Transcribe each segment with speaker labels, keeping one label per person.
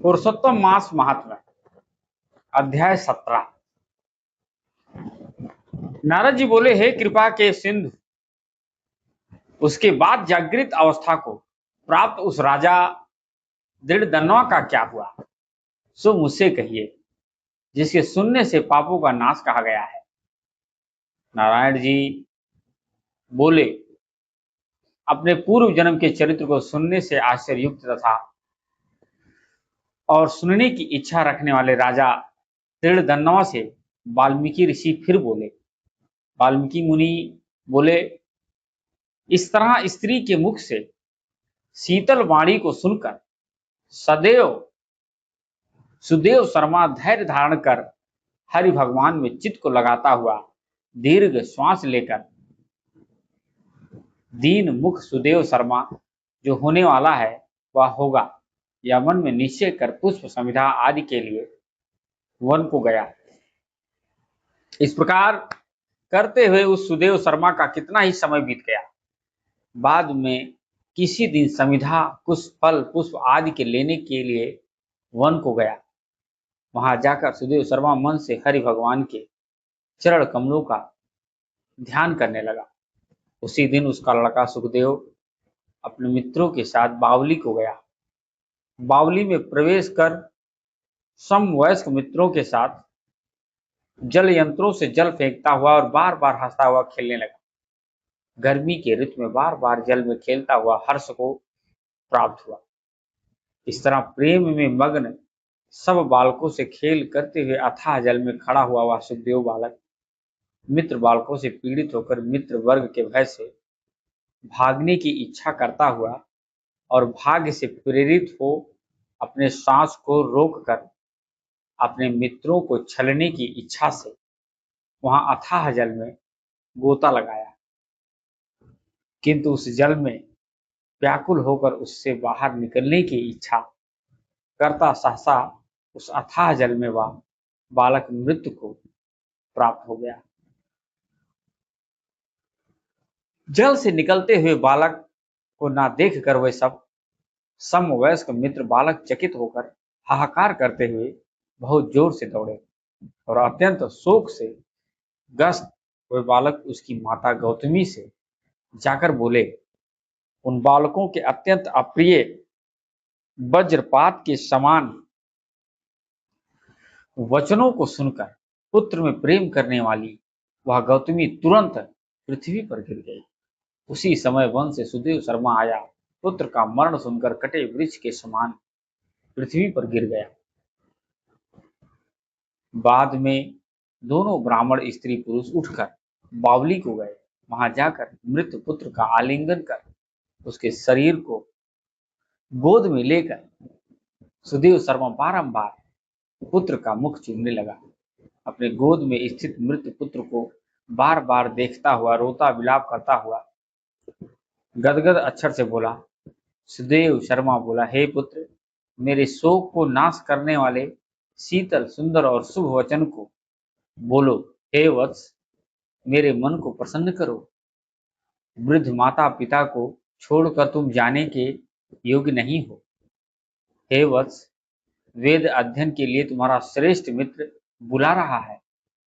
Speaker 1: पुरुषोत्तम मास महात्म्य अध्याय 17। नारद जी बोले, हे कृपा के सिंधु, उसके बाद जागृत अवस्था को प्राप्त उस राजा दृढ़दन्वा का क्या हुआ, सो मुझसे कहिए, जिसके सुनने से पापों का नाश कहा गया है। नारायण जी बोले, अपने पूर्व जन्म के चरित्र को सुनने से आश्चर्ययुक्त तथा और सुनने की इच्छा रखने वाले राजा दृढ़दन्वा से वाल्मीकि ऋषि फिर बोले। वाल्मीकि मुनि बोले, इस तरह स्त्री के मुख से शीतल वाणी को सुनकर सुदेव शर्मा धैर्य धारण कर हरि भगवान में चित्त को लगाता हुआ दीर्घ श्वास लेकर दीन मुख सुदेव शर्मा जो होने वाला है वह होगा, या मन में निश्चय कर पुष्प समिधा आदि के लिए वन को गया। इस प्रकार करते हुए उस सुदेव शर्मा का कितना ही समय बीत गया। बाद में किसी दिन समिधा कुछ फल पुष्प आदि के लेने के लिए वन को गया। वहां जाकर सुदेव शर्मा मन से हरि भगवान के चरण कमलों का ध्यान करने लगा। उसी दिन उसका लड़का सुखदेव अपने मित्रों के साथ बावली को गया। बावली में प्रवेश कर समवयस्क मित्रों के साथ जल यंत्रों से जल फेंकता हुआ और बार बार हंसता हुआ खेलने लगा। गर्मी के ऋतु में बार बार जल में खेलता हुआ हर्ष को प्राप्त हुआ। इस तरह प्रेम में मग्न सब बालकों से खेल करते हुए अथाह जल में खड़ा हुआ वह सुखदेव बालक मित्र बालकों से पीड़ित होकर मित्र वर्ग के भय से भागने की इच्छा करता हुआ और भाग्य से प्रेरित हो अपने सांस को रोककर अपने मित्रों को छलने की इच्छा से वहां अथाह जल में गोता लगाया, किंतु उस जल में व्याकुल होकर उससे बाहर निकलने की इच्छा करता सहसा उस अथाह जल में वह बालक मृत्यु को प्राप्त हो गया। जल से निकलते हुए बालक को ना देखकर वे सब समवयस्क मित्र बालक चकित होकर हाहाकार करते हुए बहुत जोर से दौड़े और अत्यंत शोक से ग्रस्त वे बालक उसकी माता गौतमी से जाकर बोले। उन बालकों के अत्यंत अप्रिय वज्रपात के समान वचनों को सुनकर पुत्र में प्रेम करने वाली वह गौतमी तुरंत पृथ्वी पर गिर गई। उसी समय वन से सुदेव शर्मा आया, पुत्र का मरण सुनकर कटे वृक्ष के समान पृथ्वी पर गिर गया। बाद में दोनों ब्राह्मण स्त्री पुरुष उठकर बावली को गए। वहां जाकर मृत पुत्र का आलिंगन कर उसके शरीर को गोद में लेकर सुदेव शर्मा बारंबार पुत्र का मुख चूमने लगा। अपने गोद में स्थित मृत पुत्र को बार बार देखता हुआ रोता विलाप करता हुआ गदगद अक्षर से बोला। सुदेव शर्मा बोला, हे पुत्र, मेरे शोक को नाश करने वाले शीतल सुंदर और शुभ वचन को बोलो। हे वत्स, मेरे मन को प्रसन्न करो। वृद्ध माता पिता को छोड़कर तुम जाने के योग्य नहीं हो। हे वत्स, वेद अध्ययन के लिए तुम्हारा श्रेष्ठ मित्र बुला रहा है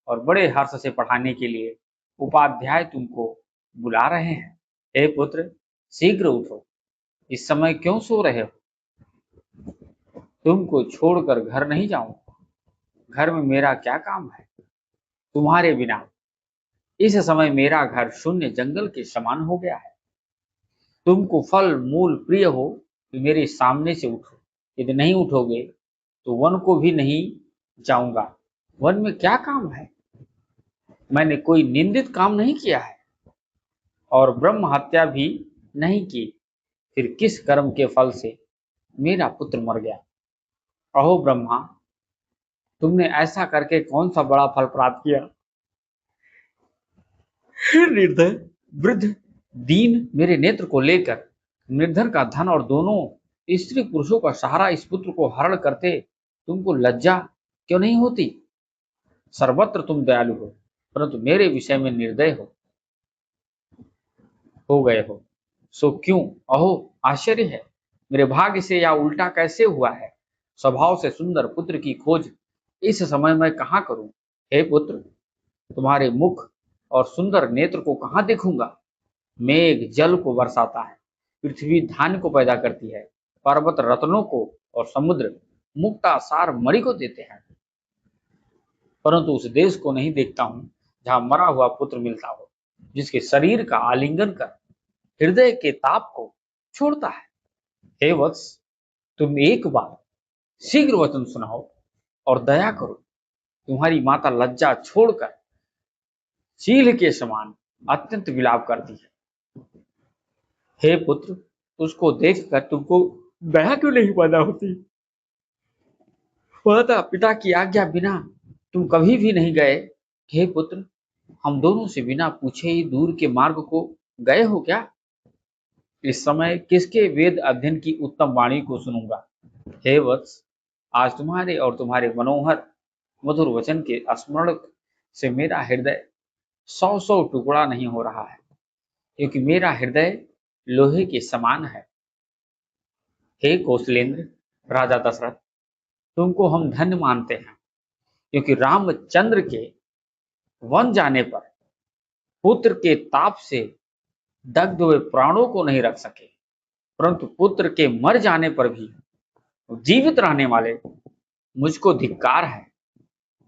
Speaker 1: और बड़े हर्ष से पढ़ाने के लिए उपाध्याय तुमको बुला रहे हैं। हे पुत्र, शीघ्र उठो, इस समय क्यों सो रहे हो? तुमको छोड़कर घर नहीं जाऊंगा। घर में मेरा क्या काम है? तुम्हारे बिना इस समय मेरा घर शून्य जंगल के समान हो गया है। तुमको फल मूल प्रिय हो तो मेरे सामने से उठो, यदि नहीं उठोगे तो वन को भी नहीं जाऊंगा। वन में क्या काम है? मैंने कोई निंदित काम नहीं किया है और ब्रह्म हत्या भी नहीं की, फिर किस कर्म के फल से मेरा पुत्र मर गया? अहो ब्रह्मा, तुमने ऐसा करके कौन सा बड़ा फल प्राप्त किया? निर्धन वृद्ध दीन मेरे नेत्र को लेकर निर्धन का धन और दोनों स्त्री पुरुषों का सहारा इस पुत्र को हरण करते तुमको लज्जा क्यों नहीं होती? सर्वत्र तुम दयालु हो, परंतु मेरे विषय में निर्दय हो गए हो, सो क्यों? अहो आश्चर्य है, मेरे भाग्य से या उल्टा कैसे हुआ है? स्वभाव से सुंदर पुत्र की खोज इस समय मैं कहाँ करूं? हे पुत्र, तुम्हारे मुख और सुंदर नेत्र को कहाँ देखूंगा? मेघ जल को बरसाता है, पृथ्वी धान्य को पैदा करती है, पर्वत रत्नों को और समुद्र मुक्ता सार मणि को देते हैं, परंतु उस देश को नहीं देखता हूं जहां मरा हुआ पुत्र मिलता हो, जिसके शरीर का आलिंगन कर हृदय के ताप को छोड़ता है। हे वत्स, तुम एक बार शीघ्र वचन सुनाओ और दया करो। तुम्हारी माता लज्जा छोड़कर चील के समान अत्यंत विलाप करती है। हे पुत्र, उसको देखकर तुमको दया क्यों नहीं पैदा होती? माता पिता की आज्ञा बिना तुम कभी भी नहीं गए। हे पुत्र, हम दोनों से बिना पूछे ही दूर के मार्ग को गए हो क्या? इस समय किसके वेद अध्ययन की उत्तम वाणी को सुनूंगा? हे वत्स, आज तुम्हारे और तुम्हारे मनोहर मधुर वचन के स्मरण से मेरा हृदय 100 टुकड़ा नहीं हो रहा है, क्योंकि मेरा हृदय लोहे के समान है। हे कौशलेंद्र, राजा दशरथ, तुमको हम धन्य मानते हैं, क्योंकि रामचंद्र के वन जाने पर पुत्र के ताप से दग्ध हुए प्राणों को नहीं रख सके, परंतु पुत्र के मर जाने पर भी जीवित रहने वाले मुझको धिक्कार है।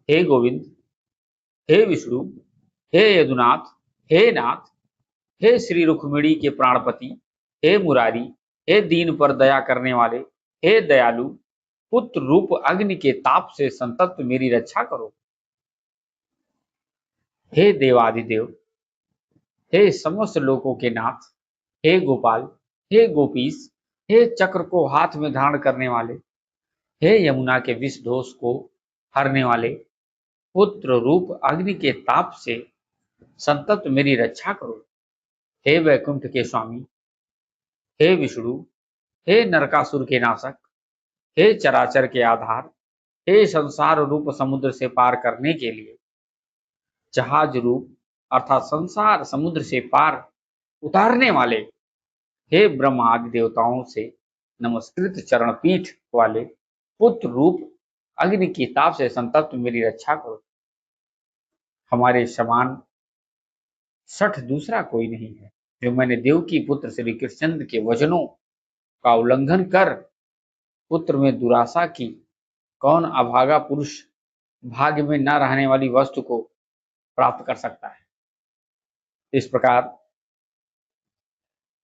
Speaker 1: हे गोविंद, हे विष्णु, हे यदुनाथ, हे नाथ, हे श्री रुक्मिणी के प्राणपति, हे मुरारी, हे दीन पर दया करने वाले, हे दयालु, पुत्र रूप अग्नि के ताप से संतप्त मेरी रक्षा करो। हे देवादिदेव, हे समस्त लोकों के नाथ, हे गोपाल, हे गोपीश, हे चक्र को हाथ में धारण करने वाले, हे यमुना के विष दोष को हरने वाले, पुत्र रूप अग्नि के ताप से संतप्त मेरी रक्षा करो। हे वैकुंठ के स्वामी, हे विष्णु, हे नरकासुर के नाशक, हे चराचर के आधार, हे संसार रूप समुद्र से पार करने के लिए जहाज रूप अर्थात संसार समुद्र से पार उतारने वाले, हे ब्रह्मा आदि देवताओं से नमस्कृत चरण पीठ वाले, पुत्र रूप अग्नि की ताप से संतप्त मेरी रक्षा करो। हमारे समान सठ दूसरा कोई नहीं है, जो मैंने देव की पुत्र श्री कृष्णचंद्र के वचनों का उल्लंघन कर पुत्र में दुराशा की। कौन अभागा पुरुष भाग्य में न रहने वाली वस्तु को प्राप्त कर सकता है? इस प्रकार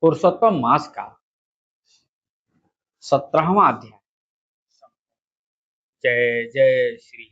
Speaker 1: पुरुषोत्तम मास का 17वां अध्याय। जय जय श्री